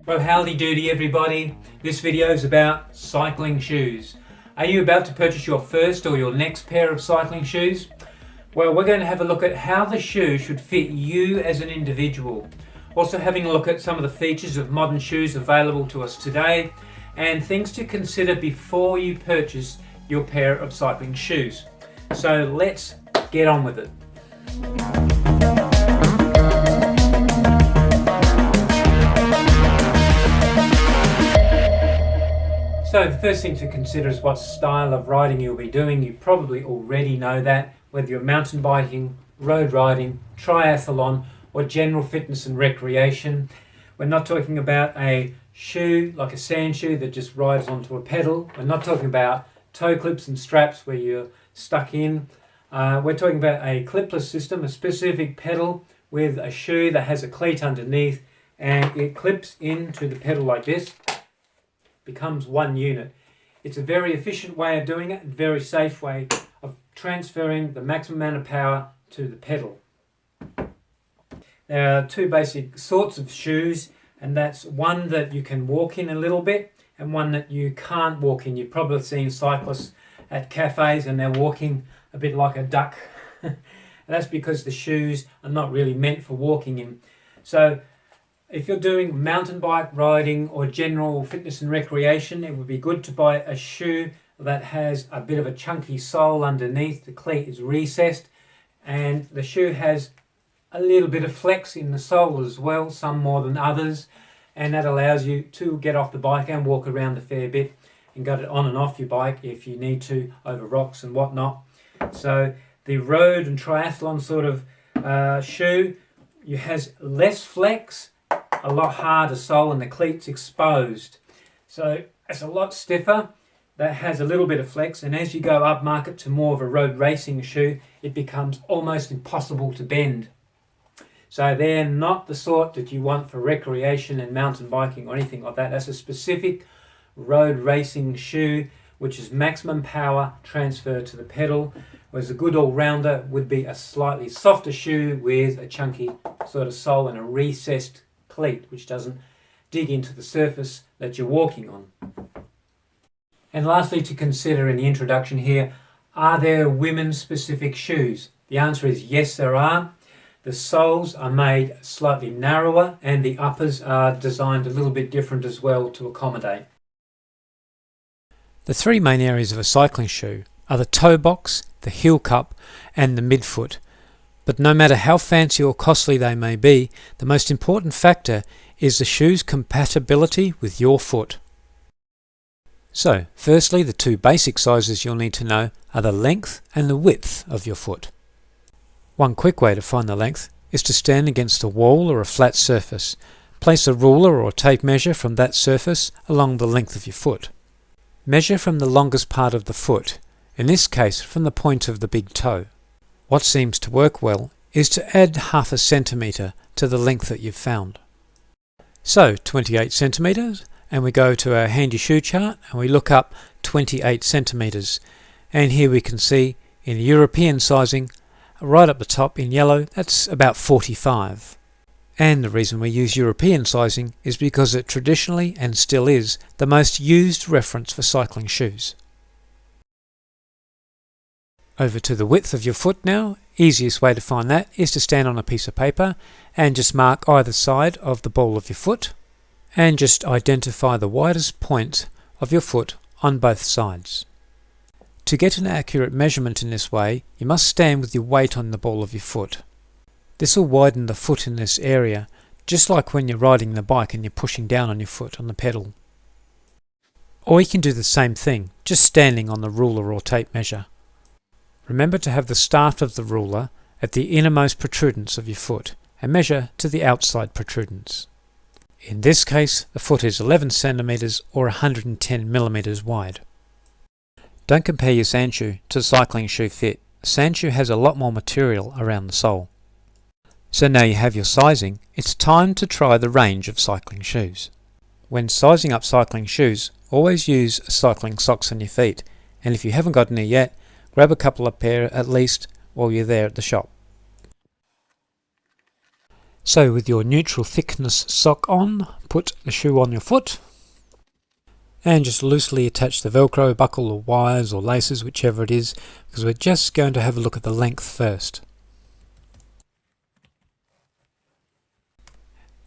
Well, howdy doody everybody. This video is about cycling shoes. Are you about to purchase your first or your next pair of cycling shoes? Well, we're going to have a look at how the shoe should fit you as an individual. Also having a look at some of the features of modern shoes available to us today and things to consider before you purchase your pair of cycling shoes. So let's get on with it. So the first thing to consider is what style of riding you'll be doing. You probably already know that, whether you're mountain biking, road riding, triathlon, or general fitness and recreation. We're not talking about a shoe like a sand shoe that just rides onto a pedal. We're not talking about toe clips and straps where you're stuck in. We're talking about a clipless system, a specific pedal with a shoe that has a cleat underneath and it clips into the pedal like this. Becomes one unit. It's a very efficient way of doing it, a very safe way of transferring the maximum amount of power to the pedal. There are two basic sorts of shoes, and that's one that you can walk in a little bit and one that you can't walk in. You've probably seen cyclists at cafes and they're walking a bit like a duck. That's because the shoes are not really meant for walking in. So if you're doing mountain bike riding or general fitness and recreation, it would be good to buy a shoe that has a bit of a chunky sole underneath. The cleat is recessed and the shoe has a little bit of flex in the sole as well, some more than others, and that allows you to get off the bike and walk around a fair bit and get it on and off your bike if you need to over rocks and whatnot. So the road and triathlon sort of shoe, it has less flex, a lot harder sole, and the cleat's exposed. So it's a lot stiffer, that has a little bit of flex, and as you go up market to more of a road racing shoe, it becomes almost impossible to bend. So they're not the sort that you want for recreation and mountain biking or anything like that. That's a specific road racing shoe which is maximum power transfer to the pedal, whereas a good all-rounder would be a slightly softer shoe with a chunky sort of sole and a recessed cleat which doesn't dig into the surface that you're walking on. And lastly, to consider in the introduction here, are there women's specific shoes? The answer is yes, there are. The soles are made slightly narrower and the uppers are designed a little bit different as well to accommodate. The three main areas of a cycling shoe are the toe box, the heel cup and the midfoot. But no matter how fancy or costly they may be, the most important factor is the shoe's compatibility with your foot. So, firstly, the two basic sizes you'll need to know are the length and the width of your foot. One quick way to find the length is to stand against a wall or a flat surface. Place a ruler or tape measure from that surface along the length of your foot. Measure from the longest part of the foot, in this case from the point of the big toe. What seems to work well is to add half a centimetre to the length that you've found. So 28 centimetres, and we go to our handy shoe chart and we look up 28 centimetres, and here we can see in European sizing right up the top in yellow that's about 45. And the reason we use European sizing is because it traditionally and still is the most used reference for cycling shoes. Over to the width of your foot now. Easiest way to find that is to stand on a piece of paper and just mark either side of the ball of your foot and just identify the widest point of your foot on both sides. To get an accurate measurement in this way, you must stand with your weight on the ball of your foot. This will widen the foot in this area, just like when you're riding the bike and you're pushing down on your foot on the pedal. Or you can do the same thing, just standing on the ruler or tape measure. Remember to have the start of the ruler at the innermost protrudence of your foot and measure to the outside protrudence. In this case, the foot is 11 centimetres or 110 millimetres wide. Don't compare your sand shoe to cycling shoe fit. A sand shoe has a lot more material around the sole. So now you have your sizing, it's time to try the range of cycling shoes. When sizing up cycling shoes, always use cycling socks on your feet, and if you haven't got any yet, grab a couple of pair at least while you're there at the shop. So with your neutral thickness sock on, put the shoe on your foot and just loosely attach the Velcro, buckle or wires or laces, whichever it is, because we're just going to have a look at the length first.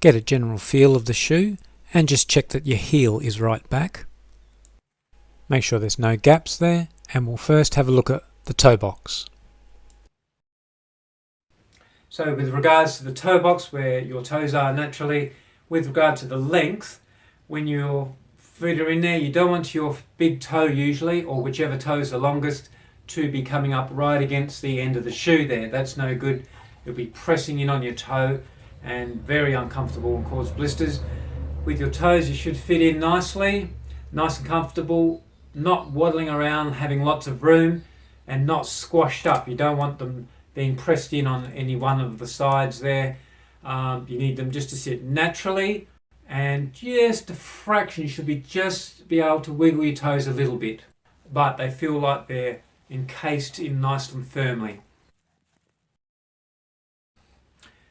Get a general feel of the shoe and just check that your heel is right back. Make sure there's no gaps there, and we'll first have a look at the toe box. So with regards to the toe box, where your toes are naturally, with regard to the length, when your feet are in there, you don't want your big toe usually, or whichever toe is the longest, to be coming up right against the end of the shoe there. That's no good. You'll be pressing in on your toe and very uncomfortable and cause blisters. With your toes, you should fit in nicely, nice and comfortable, not waddling around, having lots of room, and not squashed up. You don't want them being pressed in on any one of the sides there. You need them just to sit naturally, and just a fraction. You should just be able to wiggle your toes a little bit, but they feel like they're encased in nice and firmly.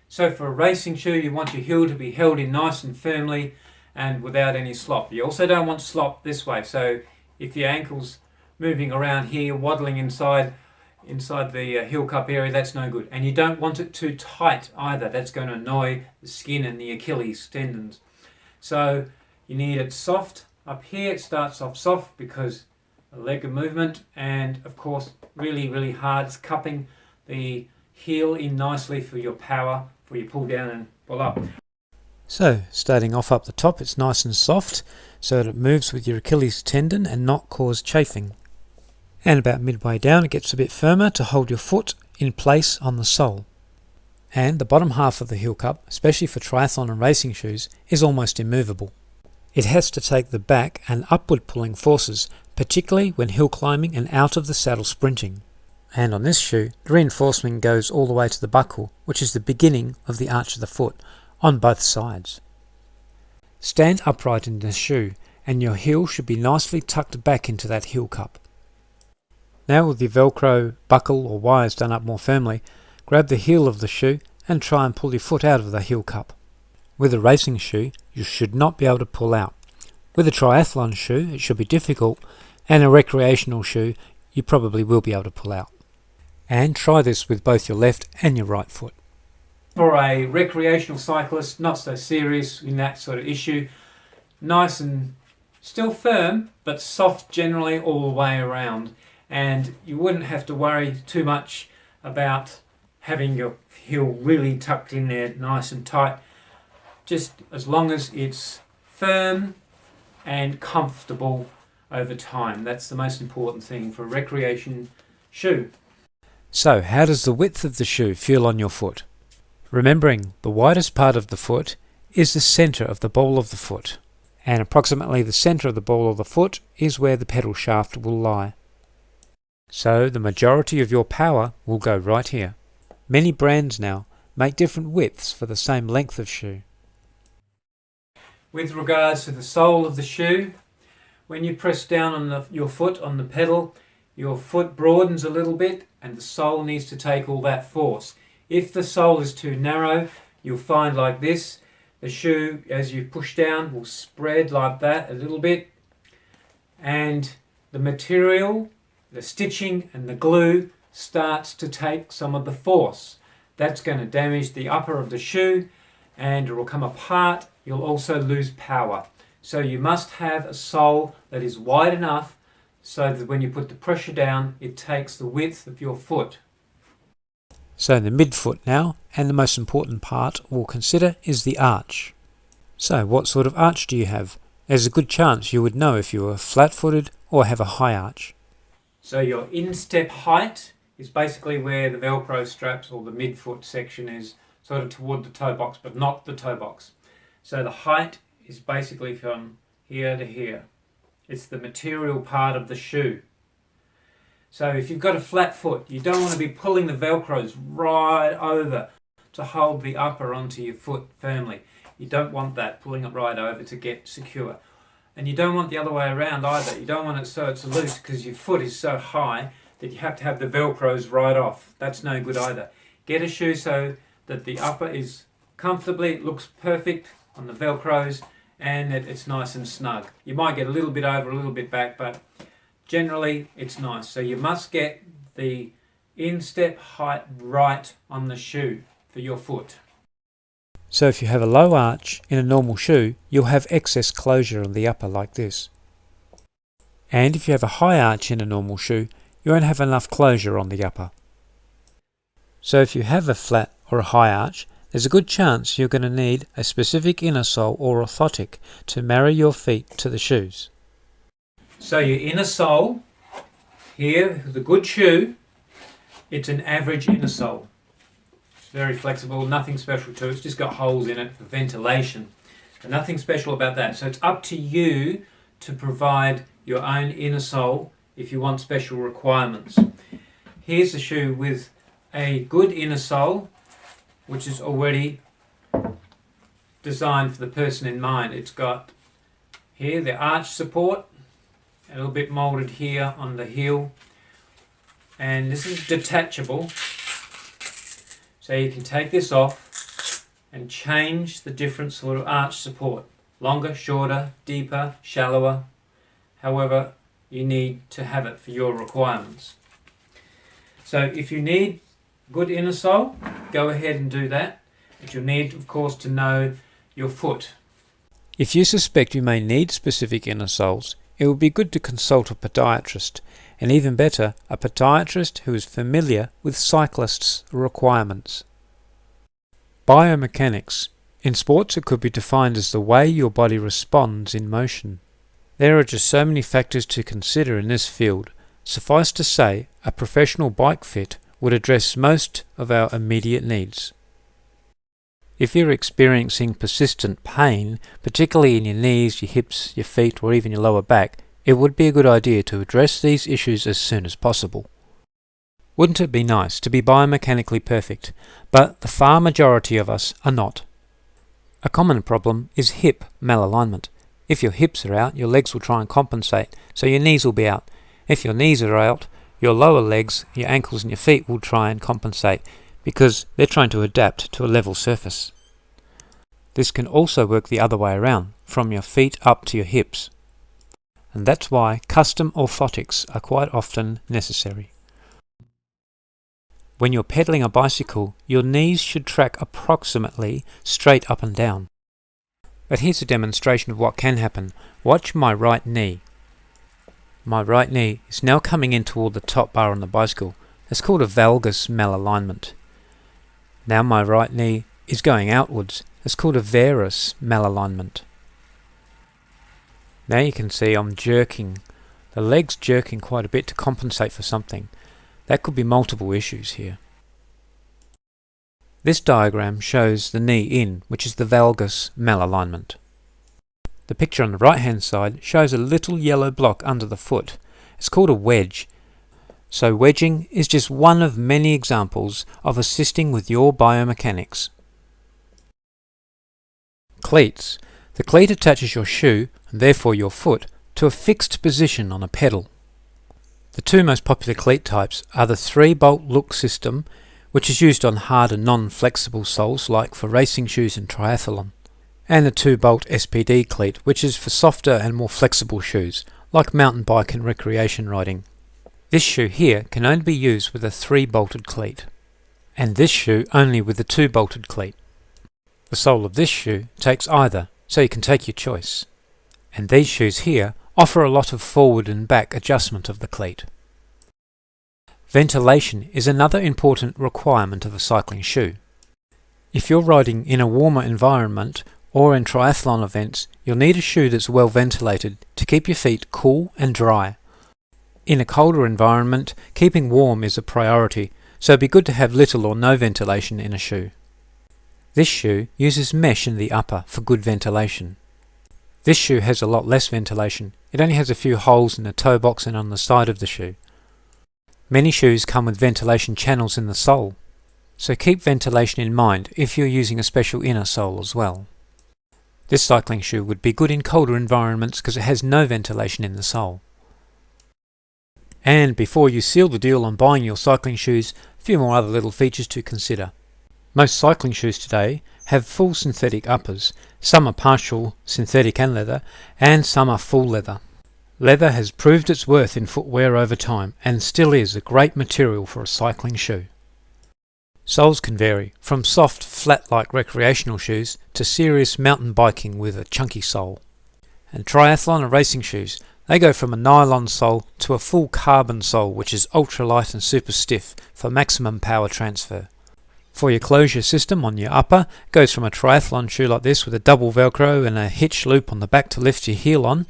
So for a racing shoe, you want your heel to be held in nice and firmly and without any slop. You also don't want slop this way, so if your ankle's moving around here, waddling inside the heel cup area, that's no good. And you don't want it too tight either. That's going to annoy the skin and the Achilles tendons. So you need it soft. Up here it starts off soft because the leg movement, and of course really, really hard. It's cupping the heel in nicely for your power, for your pull down and pull up. So starting off up the top, it's nice and soft so that it moves with your Achilles tendon and not cause chafing. And about midway down it gets a bit firmer to hold your foot in place on the sole. And the bottom half of the heel cup, especially for triathlon and racing shoes, is almost immovable. It has to take the back and upward pulling forces, particularly when hill climbing and out of the saddle sprinting. And on this shoe, the reinforcement goes all the way to the buckle, which is the beginning of the arch of the foot, on both sides. Stand upright in the shoe, and your heel should be nicely tucked back into that heel cup. Now with your Velcro, buckle or wires done up more firmly, grab the heel of the shoe and try and pull your foot out of the heel cup. With a racing shoe, you should not be able to pull out. With a triathlon shoe, it should be difficult, and a recreational shoe, you probably will be able to pull out. And try this with both your left and your right foot. For a recreational cyclist, not so serious in that sort of issue, nice and still firm, but soft generally all the way around. And you wouldn't have to worry too much about having your heel really tucked in there nice and tight. Just as long as it's firm and comfortable over time. That's the most important thing for a recreation shoe. So how does the width of the shoe feel on your foot? Remembering the widest part of the foot is the centre of the ball of the foot, and approximately the centre of the ball of the foot is where the pedal shaft will lie. So the majority of your power will go right here. Many brands now make different widths for the same length of shoe. With regards to the sole of the shoe, when you press down on your foot on the pedal, your foot broadens a little bit and the sole needs to take all that force. If the sole is too narrow, you'll find like this, the shoe as you push down will spread like that a little bit, and the material, the stitching and the glue starts to take some of the force. That's going to damage the upper of the shoe and it will come apart. You'll also lose power. So you must have a sole that is wide enough so that when you put the pressure down, it takes the width of your foot. So the midfoot now, and the most important part we'll consider is the arch. So what sort of arch do you have? There's a good chance you would know if you were flat-footed or have a high arch. So your instep height is basically where the Velcro straps or the midfoot section is, sort of toward the toe box, but not the toe box. So the height is basically from here to here. It's the material part of the shoe. So if you've got a flat foot, you don't want to be pulling the Velcros right over to hold the upper onto your foot firmly. You don't want that, pulling it right over to get secure. And you don't want the other way around either. You don't want it so it's loose because your foot is so high that you have to have the Velcros right off. That's no good either. Get a shoe so that the upper is comfortably. It looks perfect on the Velcros, and it's nice and snug. You might get a little bit over, a little bit back, but generally it's nice. So you must get the instep height right on the shoe for your foot. So if you have a low arch in a normal shoe, you'll have excess closure on the upper like this. And if you have a high arch in a normal shoe, you won't have enough closure on the upper. So if you have a flat or a high arch, there's a good chance you're going to need a specific inner sole or orthotic to marry your feet to the shoes. So your inner sole, here, the good shoe, it's an average inner sole. It's very flexible, nothing special to it. It's just got holes in it for ventilation. So nothing special about that. So it's up to you to provide your own inner sole if you want special requirements. Here's a shoe with a good inner sole, which is already designed for the person in mind. It's got here the arch support, a little bit molded here on the heel, and this is detachable, so you can take this off and change the different sort of arch support, longer, shorter, deeper, shallower, however you need to have it for your requirements. So if you need good inner sole, go ahead and do that, but you'll need, of course, to know your foot. If you suspect you may need specific inner soles, it would be good to consult a podiatrist, and even better, a podiatrist who is familiar with cyclists' requirements. Biomechanics. In sports, it could be defined as the way your body responds in motion. There are just so many factors to consider in this field. Suffice to say, a professional bike fit would address most of our immediate needs. If you're experiencing persistent pain, particularly in your knees, your hips, your feet, or even your lower back, it would be a good idea to address these issues as soon as possible. Wouldn't it be nice to be biomechanically perfect? But the far majority of us are not. A common problem is hip malalignment. If your hips are out, your legs will try and compensate, so your knees will be out. If your knees are out, your lower legs, your ankles and your feet will try and compensate, because they're trying to adapt to a level surface. This can also work the other way around, from your feet up to your hips. And that's why custom orthotics are quite often necessary. When you're pedaling a bicycle, your knees should track approximately straight up and down. But here's a demonstration of what can happen. Watch my right knee. My right knee is now coming in toward the top bar on the bicycle. It's called a valgus malalignment. Now my right knee is going outwards. It's called a varus malalignment. Now you can see I'm jerking. The leg's jerking quite a bit to compensate for something. That could be multiple issues here. This diagram shows the knee in, which is the valgus malalignment. The picture on the right hand side shows a little yellow block under the foot. It's called a wedge. So wedging is just one of many examples of assisting with your biomechanics. Cleats. The cleat attaches your shoe, and therefore your foot, to a fixed position on a pedal. The two most popular cleat types are the 3-bolt look system, which is used on harder non-flexible soles like for racing shoes and triathlon, and the 2-bolt SPD cleat, which is for softer and more flexible shoes, like mountain bike and recreation riding. This shoe here can only be used with a 3-bolted cleat, and this shoe only with a 2-bolted cleat. The sole of this shoe takes either, so you can take your choice. And these shoes here offer a lot of forward and back adjustment of the cleat. Ventilation is another important requirement of a cycling shoe. If you're riding in a warmer environment or in triathlon events, you'll need a shoe that's well ventilated to keep your feet cool and dry. In a colder environment, keeping warm is a priority, so it'd be good to have little or no ventilation in a shoe. This shoe uses mesh in the upper for good ventilation. This shoe has a lot less ventilation. It only has a few holes in the toe box and on the side of the shoe. Many shoes come with ventilation channels in the sole, so keep ventilation in mind if you're using a special inner sole as well. This cycling shoe would be good in colder environments because it has no ventilation in the sole. And before you seal the deal on buying your cycling shoes, a few more other little features to consider. Most cycling shoes today have full synthetic uppers, some are partial synthetic and leather, and some are full leather. Leather has proved its worth in footwear over time and still is a great material for a cycling shoe. Soles can vary, from soft, flat-like recreational shoes to serious mountain biking with a chunky sole. And triathlon and racing shoes, they go from a nylon sole to a full carbon sole which is ultralight and super stiff for maximum power transfer. For your closure system on your upper, it goes from a triathlon shoe like this with a double velcro and a hitch loop on the back to lift your heel on,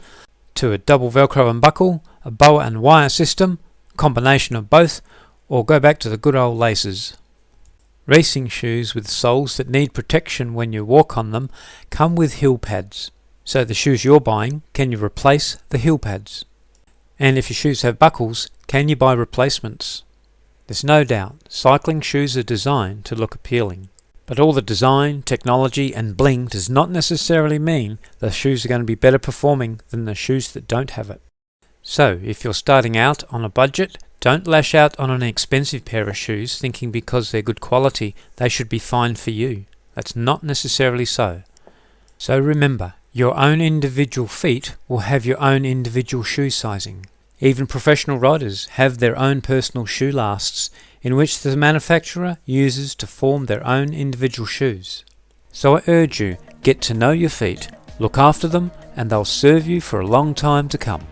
to a double velcro and buckle, a boa and wire system, combination of both, or go back to the good old laces. Racing shoes with soles that need protection when you walk on them come with heel pads. So the shoes you're buying, can you replace the heel pads? And if your shoes have buckles, can you buy replacements? There's no doubt, cycling shoes are designed to look appealing. But all the design, technology and bling does not necessarily mean the shoes are going to be better performing than the shoes that don't have it. So, if you're starting out on a budget, don't lash out on an expensive pair of shoes thinking because they're good quality they should be fine for you. That's not necessarily so. So remember, your own individual feet will have your own individual shoe sizing. Even professional riders have their own personal shoe lasts in which the manufacturer uses to form their own individual shoes. So I urge you, get to know your feet, look after them, and they'll serve you for a long time to come.